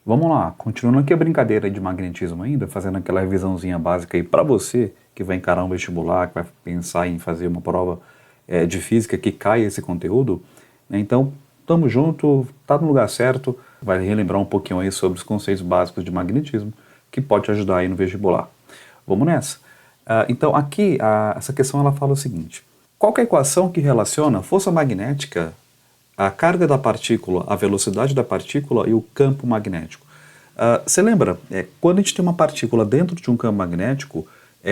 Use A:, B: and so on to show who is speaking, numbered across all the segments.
A: Vamos lá, continuando aqui a brincadeira de magnetismo ainda, fazendo aquela revisãozinha básica aí para você que vai encarar um vestibular, que vai pensar em fazer uma prova de física que caia esse conteúdo, né? Então, tamo junto, tá no lugar certo, vai relembrar um pouquinho aí sobre os conceitos básicos de magnetismo, que pode te ajudar aí no vestibular. Vamos nessa? Então, aqui, essa questão ela fala o seguinte: qual que é a equação que relaciona a força magnética, a carga da partícula, a velocidade da partícula e o campo magnético? Você lembra, quando a gente tem uma partícula dentro de um campo magnético,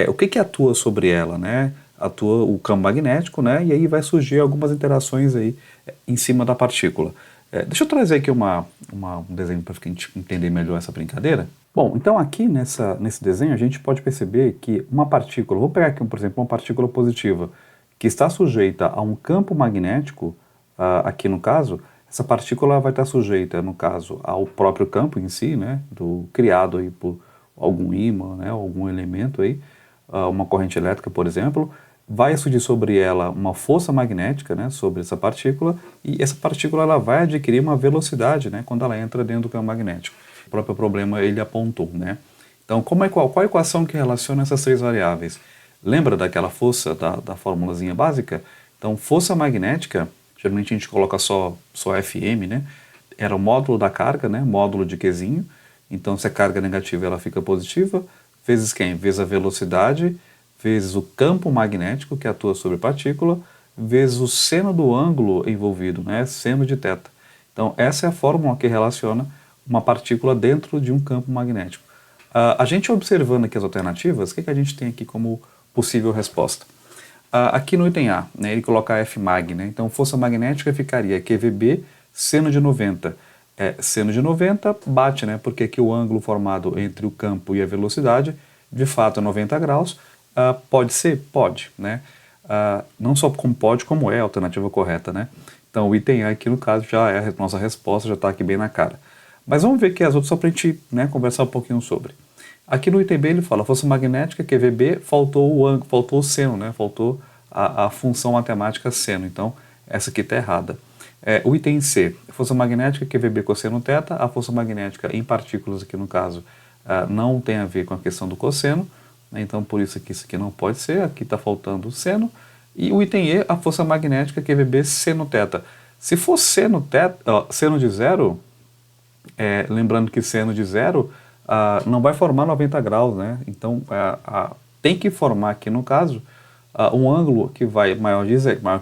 A: o que que atua sobre ela, né? Atua o campo magnético, né? E aí vai surgir algumas interações aí em cima da partícula. Deixa eu trazer aqui um desenho para a gente entender melhor essa brincadeira. Bom, então aqui nesse desenho a gente pode perceber que uma partícula, vou pegar aqui, por exemplo, uma partícula positiva, que está sujeita a um campo magnético, aqui no caso, essa partícula vai estar sujeita, no caso, ao próprio campo em si, né, criado aí por algum ímã, né, algum elemento aí, uma corrente elétrica, por exemplo, vai surgir sobre ela uma força magnética, né, sobre essa partícula, e essa partícula ela vai adquirir uma velocidade, né, quando ela entra dentro do campo magnético. O próprio problema ele apontou, né? Então, qual a equação que relaciona essas três variáveis? Lembra daquela força da formulazinha básica? Então, força magnética, geralmente a gente coloca só Fm, né? Era o módulo da carga, né? Módulo de Qzinho. Então, se a carga é negativa, ela fica positiva, vezes quem? Vezes a velocidade, vezes o campo magnético que atua sobre a partícula, vezes o seno do ângulo envolvido, né? Seno de θ. Então, essa é a fórmula que relaciona uma partícula dentro de um campo magnético. A gente observando aqui as alternativas, o que a gente tem aqui como possível resposta? Aqui no item A, né, ele coloca Fmag, né? Então força magnética ficaria QVB seno de 90. Seno de 90 bate, né? Porque aqui o ângulo formado entre o campo e a velocidade, de fato é 90 graus. Pode ser? Pode, né? Não só como pode, como é a alternativa correta, né? Então o item A aqui no caso já é a nossa resposta, já está aqui bem na cara. Mas vamos ver aqui as outras só para a gente, né, conversar um pouquinho sobre. Aqui no item B ele fala força magnética, QVB, faltou o ângulo, faltou o seno, né, faltou a função matemática seno, então essa aqui está errada. O item C, força magnética, QVB cosseno θ, a força magnética em partículas aqui no caso não tem a ver com a questão do cosseno, né, então por isso aqui não pode ser, aqui está faltando o seno. E o item E, a força magnética, QVB seno θ. Se for seno de zero, lembrando que seno de zero não vai formar 90 graus, né? Então tem que formar aqui no caso um ângulo que vai maior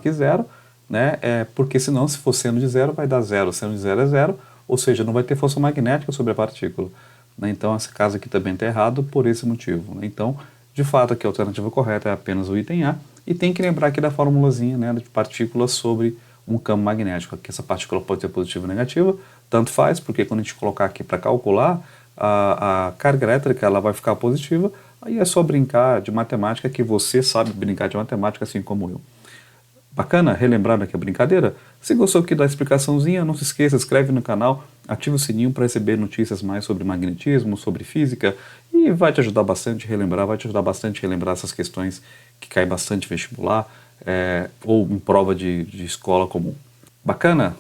A: que zero, né? Porque senão se for seno de zero vai dar zero, seno de zero é zero, ou seja, não vai ter força magnética sobre a partícula, né? Então esse caso aqui também está errado por esse motivo, né? Então, de fato, aqui a alternativa correta é apenas o item A, e tem que lembrar aqui da formulazinha, né, de partículas sobre um campo magnético. Aqui essa partícula pode ser positiva ou negativa, tanto faz, porque quando a gente colocar aqui para calcular, a carga elétrica ela vai ficar positiva, aí é só brincar de matemática, que você sabe brincar de matemática assim como eu. Bacana? Relembrar aqui a brincadeira? Se gostou aqui da explicaçãozinha, não se esqueça, inscreve no canal, ativa o sininho para receber notícias mais sobre magnetismo, sobre física, e vai te ajudar bastante a relembrar, essas questões que caem bastante em vestibular, ou em prova de escola comum. Bacana?